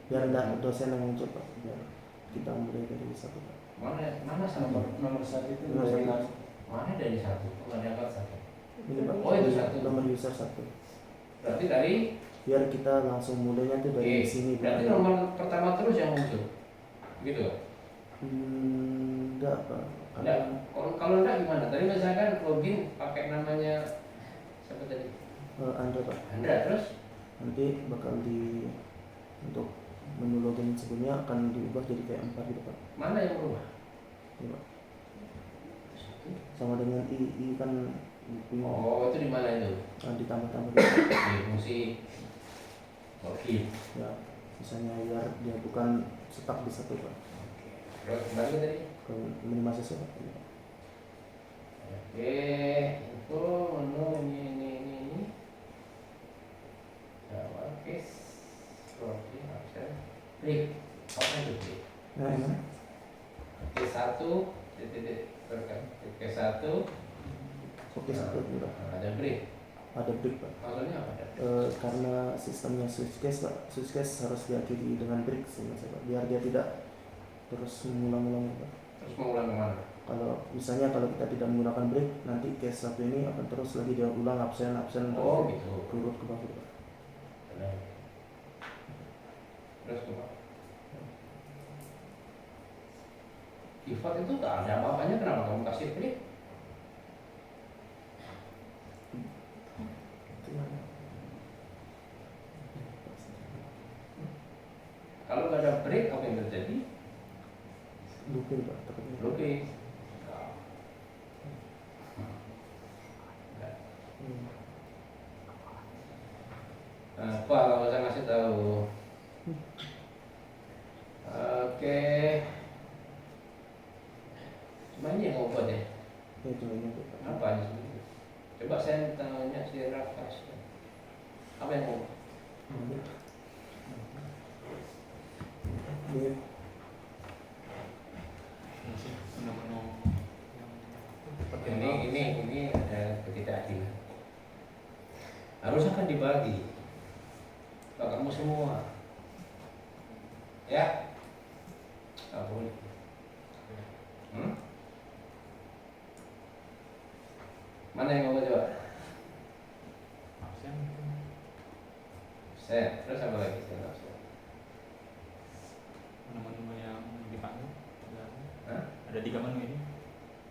biar tidak dosen yang muncul Pak biar kita mulai dari satu Pak. Mana satu? Nomor satu itu Nomor satu. dari Mana dari satu? Mana dapat satu? Ini Pak. Oh, itu satu. Nomor user satu. Berarti dari Biar kita langsung mulainya tuh dari Oke, sini. berarti Pak. nomor pertama terus yang muncul, gitu? Enggak Pak. Enggak. Kalau enggak gimana? Tadi misalkan login pakai namanya siapa tadi? Anda Pak. Andra terus? Nanti bakal untuk menu login sebelumnya akan diubah jadi kayak 4 gitu Pak. Mana yang berubah? Ini Pak. Sama dengan I kan punya Oh, itu di mana itu? ditambah-tambah gitu. Di fungsi login. Ya, misalnya biar dia bukan stuck di satu Pak. Terus kembali tadi? Ke menu mahasiswa Pak. Oke, info menu ini. Jawab case, login, absen, klik. Apa itu klik? Nah, emang Oke, satu, titik, oke satu. oke satu udah Ada break. ada break Pak. Maksudnya apa? Karena sistemnya switch case Pak, switch case harus diakhiri dengan break seingat saya Pak, biar dia tidak terus mengulang-ulang Pak. Terus mengulang kemana? Kalau misalnya kalau kita tidak menggunakan break, nanti case satu ini akan terus lagi dia ulang absen Oh gitu. turut ke bawah Pak. Benar. Terus kemana? Default itu tak ada apa-apanya, kenapa kamu kasih break? Kalau nggak ada break, apa yang terjadi? Looping Pak, takutnya. Oke. Apa kalau saya ngasih tahu? Oke. Cuma ini yang mau buat ya? Ya cuma ini Pak. Apa aja sebenarnya? Coba saya tanya si Rafael. Apa yang mau? Ini ini ada ketidakadilan. Harusnya kan dibagi ke kamu semua, ya? Nggak boleh. Mana yang mau coba? Absen. Saya, terus apa lagi? Saya nggak tahu. Menu-menu yang dipanggil Hah? ada 3 menu ini.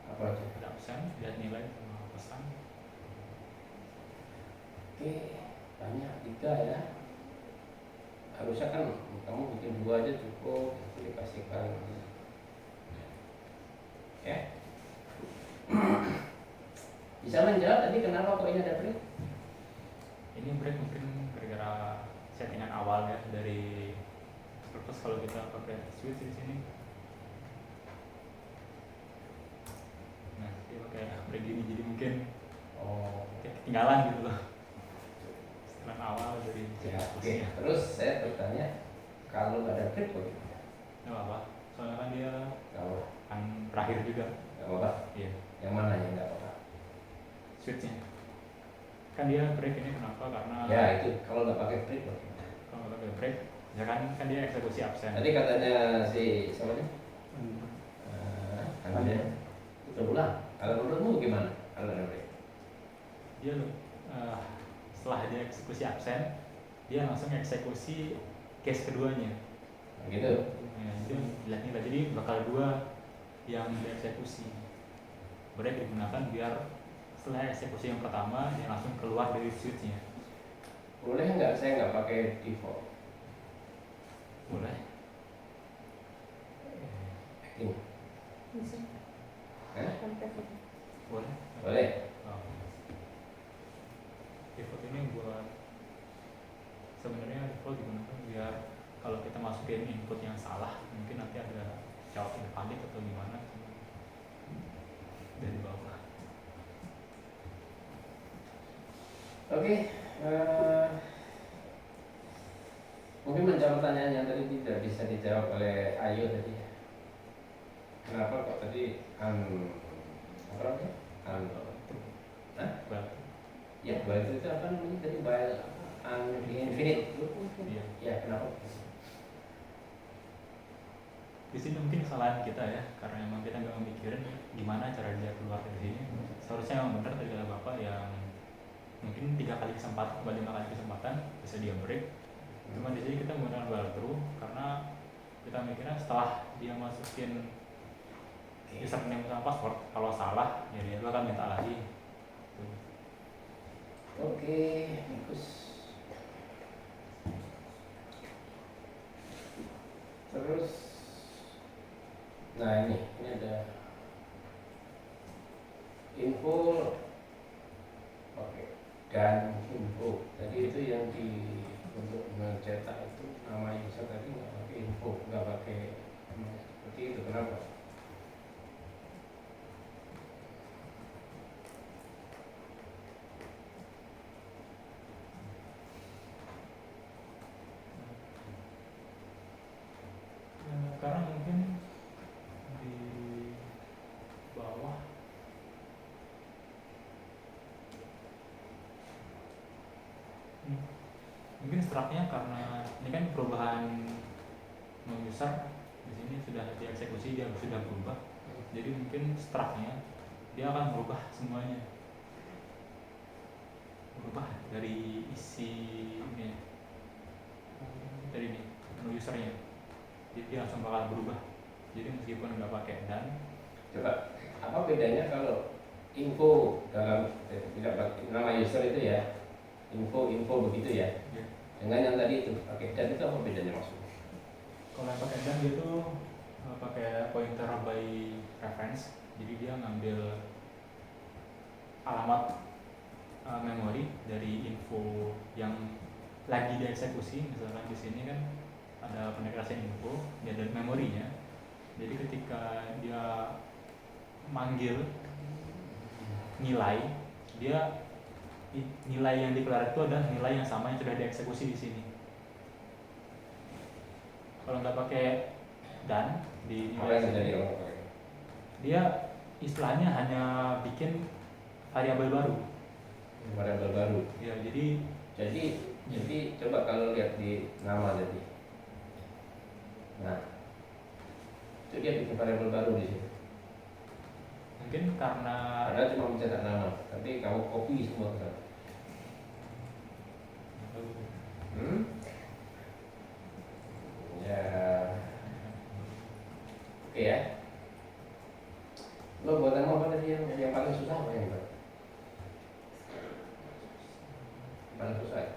Apa lagi? Ada absen, lihat nilai sama pesan. Oke, banyak 3 ya. Harusnya kan kamu bikin 2 aja cukup, dikasihkan. Ya. Bisa menjawab tadi kenapa kok ini ada break? Ini break mungkin gara-gara settingan awal ya dari purpose kalau kita pakai switch di sini. Nah, dia pakai break gini jadi mungkin kayak ketinggalan gitu loh. Setelan awal dari Ya, oke. switchnya. Terus saya bertanya, kalau nggak ada break bagaimana? Nggak apa-apa, soalnya kan dia Kalau kan terakhir juga. nggak apa-apa, Iya, yang mana yang nggak apa-apa? switchnya. Kan dia break ini kenapa? Karena Ya itu kalau nggak pakai break bagaimana? kalau nggak pakai break, ya kan dia eksekusi absen. Tadi katanya si siapa nih? Anda berulang. Kalau menurutmu gimana? Kalau ada break? Dia setelah dia eksekusi absen, dia langsung eksekusi case keduanya. Gitu. Ya, itu lihat nilai, jadi bakal 2 yang dieksekusi. Break digunakan biar setelah eksekusi yang pertama dia langsung keluar dari switchnya. Boleh nggak saya nggak pakai default? Boleh. Ini. Bisa. Hah? Sampai sini. Boleh. Boleh. Oh. Default ini buat sebenarnya default digunakan biar kalau kita masukin input yang salah, mungkin nanti ada jawab invalid atau gimana dari bawah. Oke. Mungkin menjawab pertanyaan yang tadi tidak bisa dijawab oleh Ayu tadi. Kenapa kok tadi apa namanya? Hah? Batu. Ya, while itu apa namanya tadi? While infinite. Iya. Ya, kenapa? Di sini mungkin kesalahan kita ya, karena emang kita nggak memikirin gimana cara dia keluar dari sini. Seharusnya yang benar tadi kata bapak yang mungkin 3 kali kesempatan, 5 kali kesempatan bisa dia break. Cuma di sini kita menggunakan while true karena kita mikirnya setelah dia masukin username sama password, kalau salah ya dia akan minta lagi. Tuh. Oke, bagus. Terus, nah ini ada info, oke, dan info. Tadi itu yang untuk mencetak itu nama user tadi nggak pakai info, nggak pakai seperti itu. Kenapa? Karena mungkin di bawah mungkin structnya karena ini kan perubahan no user di sini sudah dieksekusi, dia sudah berubah, jadi mungkin structnya dia akan berubah semuanya, berubah dari isi ini dari ini no usernya, jadi dia langsung bakal berubah. Jadi meskipun nggak pakai dan Coba, apa bedanya kalau info dalam tidak pakai nama user itu ya, info begitu ya, ya, dengan yang tadi itu pakai dan itu apa bedanya maksudnya? kalau yang pakai dan dia tuh pakai pointer by reference, jadi dia ngambil alamat memori dari info yang lagi dieksekusi. Misalkan di sini kan ada pendekrasian info, dia ada memorinya. Jadi ketika dia manggil nilai, dia nilai yang dikeluarkan itu adalah nilai yang sama yang sudah dieksekusi di sini. Kalau nggak pakai dan di Apa yang terjadi kalau pakai? dia istilahnya hanya bikin variabel baru. Variabel baru. Ya, jadi coba kalau lihat di nama tadi. Nah, itu dia bikin variabel baru di situ. mungkin karena Anda cuma mencetak nama, tapi kamu copy semua ke sana. Ya, oke ya. Lo buat nama apa tadi yang paling susah apa yang buat? Paling susah ya?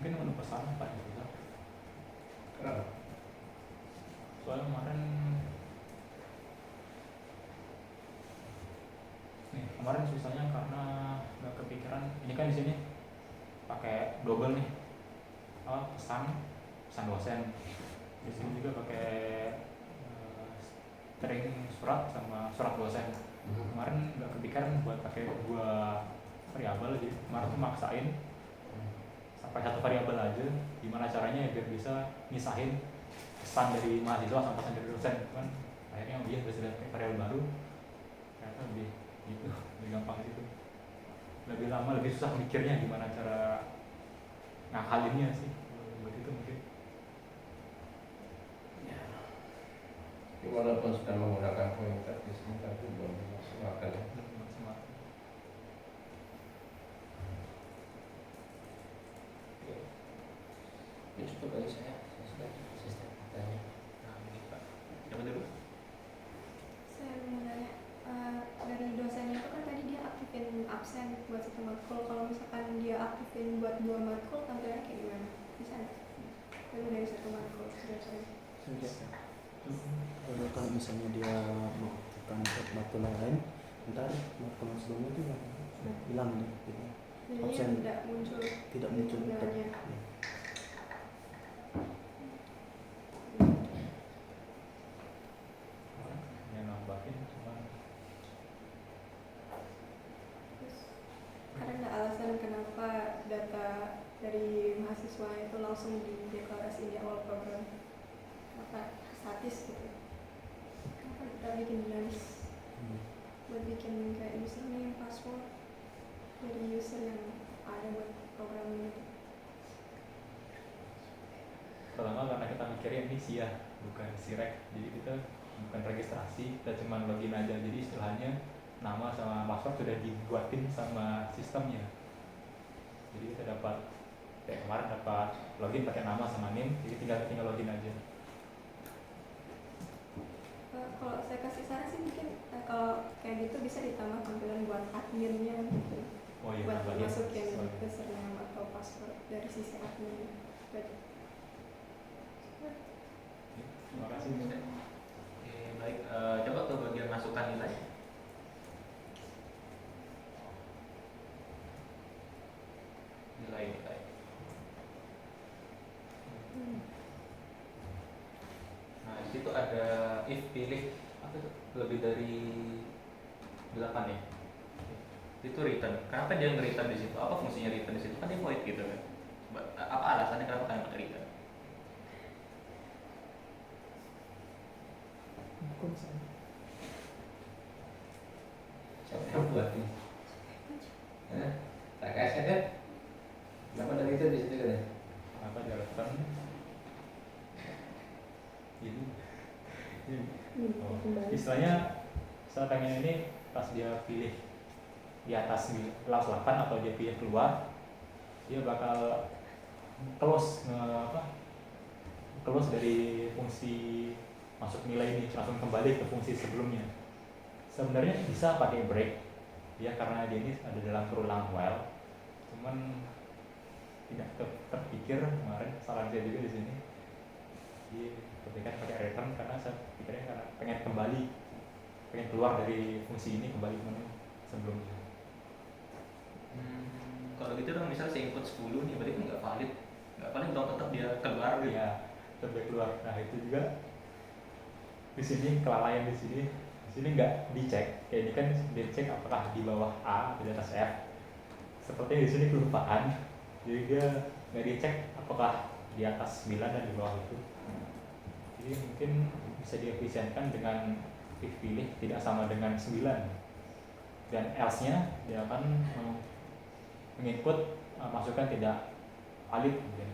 mungkin menu pesan paling susah. Kenapa? Soalnya kemarin susahnya karena nggak kepikiran. Ini kan di sini pakai double nih, pesan dosen. Di sini juga pakai string surat sama surat dosen. Kemarin nggak kepikiran buat pakai 2 variabel, jadi kemarin tuh maksain sampai 1 variabel aja. Gimana caranya ya biar bisa misahin pesan dari mahasiswa sama pesan dari dosen. Kan akhirnya dia bisa pakai variabel baru, ternyata lebih gitu, lebih gampang gitu. Lebih lama, lebih susah mikirnya gimana cara ngakalinnya sih. Begitu mungkin. Ya. Walaupun sudah menggunakan pointer di sini, tapi belum maksimalkan ya. Belum maksimal. Ini cukup bagi saya sudah sistem katanya. Nah, ini Pak. Coba dulu. Saya mau nanya, dari dosennya itu kan tadi dia aktifin absen buat 1 matkul. Kalau misalkan dia aktifin buat 2 matkul, tampilannya kayak gimana? Bisa nggak? Lalu dari 1 matkul dosen. Kalau misalnya dia melakukan matkul yang lain, ntar matkul yang sebelumnya itu hilang nih, gitu. Jadinya Absen. tidak muncul tampilannya. Yang nambahin cuman Terus, ada nggak alasan kenapa data dari mahasiswa itu langsung dideklarasiin di awal program? Apa statis gitu? Kenapa kita bikin list buat bikin kayak username, password dari user yang ada buat program ini? pertama karena kita mikirnya ini SIA bukan SIREK, jadi kita bukan registrasi, kita cuma login aja. Jadi istilahnya nama sama password sudah dibuatin sama sistemnya. Jadi kita dapat kayak kemarin dapat login pakai nama sama name, jadi tinggal login aja. Kalau saya kasih saran sih mungkin kalau kayak gitu bisa ditambah tampilan buat adminnya gitu. Oh iya, Buat nambahin. masukin username atau password dari sisi admin. Terima kasih. Oke, baik. Coba ke bagian masukan nilai. Nilai. Nah, di situ ada if pilih apa itu lebih dari 8 ya. Itu return. Kenapa dia nge-return di situ? Apa fungsinya return di situ? Kan dia void gitu kan. Apa alasannya kenapa kalian pakai return? Siapa yang buat ini? Tak kasih kan? Kenapa ada itu di situ kan? Apa dia return? Ini. Oh, istilahnya saat pengen ini pas dia pilih di atas kelas 8 atau dia pilih keluar, dia bakal close close dari fungsi masuk nilai ini, langsung kembali ke fungsi sebelumnya. Sebenarnya bisa pakai break ya, karena dia ini ada dalam berulang while, cuman tidak terpikir kemarin, salah saya juga di sini. Jadi ketika pakai return karena saya pikirnya karena pengen keluar dari fungsi ini kembali ke menu sebelumnya. Kalau gitu dong, misal saya input 10 nih, berarti kan nggak valid dong, tetap dia keluar gitu. Iya, tetap keluar. Nah itu juga di sini kelalaian di sini Di sini nggak dicek, kayak ini kan dicek apakah di bawah A di atas F. Sepertinya di sini kelupaan, jadi dia nggak dicek apakah di atas 9 dan di bawah itu. Jadi mungkin bisa diefisienkan dengan pilih tidak sama dengan 9, dan else-nya dia akan mengikut masukan tidak valid gitu ya.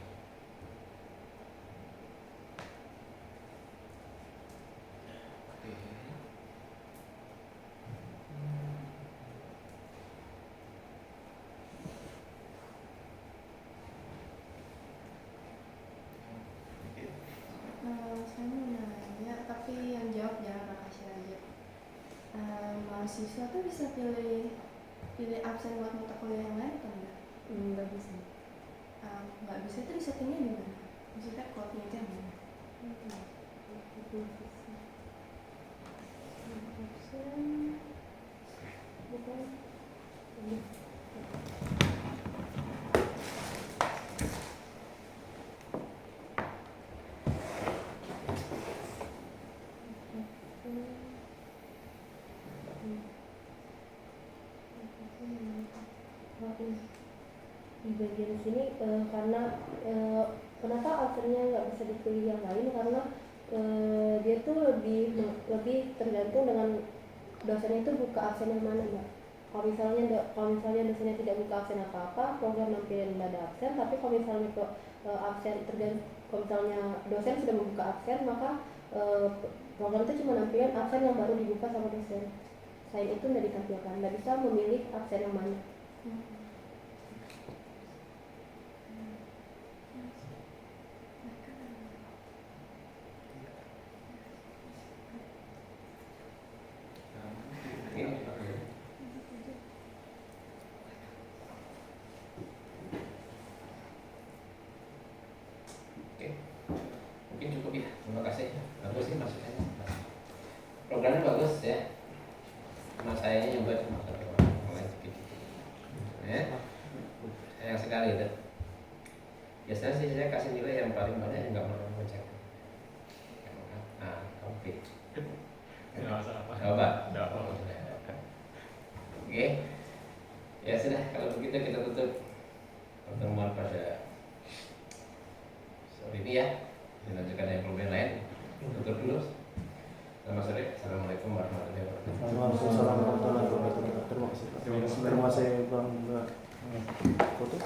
Saya mau nanya, tapi yang jawab jangan makasih aja. Mahasiswa tuh bisa pilih absen buat mata kuliah yang lain kan enggak? Nggak bisa. Nggak bisa itu disettingnya di mana? Maksudnya code-nya itu yang mana? Bukan. Di bagian sini karena kenapa absennya nggak bisa dipilih yang lain, karena dia tuh lebih tergantung dengan dosennya itu buka absen yang mana, Mbak. Kalau misalnya dosennya tidak buka absen apa-apa, program nampilin nggak ada absen. Tapi kalau misalnya absen kalau misalnya dosen sudah membuka absen, maka program itu cuma nampilin absen yang baru dibuka sama dosen. Selain itu nggak ditampilkan, nggak bisa memilih absen yang mana. Mungkin cukup ya, terima kasih. Bagus sih masukannya. Programnya bagus ya. Cuma sayangnya nyoba cuma satu orang, mulai sedikit. Ya, sayang sekali itu. Biasanya sih saya kasih nilai yang paling banyak, nggak pernah ngecek. Nah, oke. Nggak masalah apa. Coba. Nggak apa-apa. Oke. Ya sudah, kalau begitu kita tutup pertemuan pada sore ini ya. Dilanjutkan yang problem lain. Tutup dulu. Selamat sore. Assalamualaikum warahmatullahi wabarakatuh. Waalaikumsalam warahmatullahi wabarakatuh. Terima kasih. Terima kasih Bang. Foto.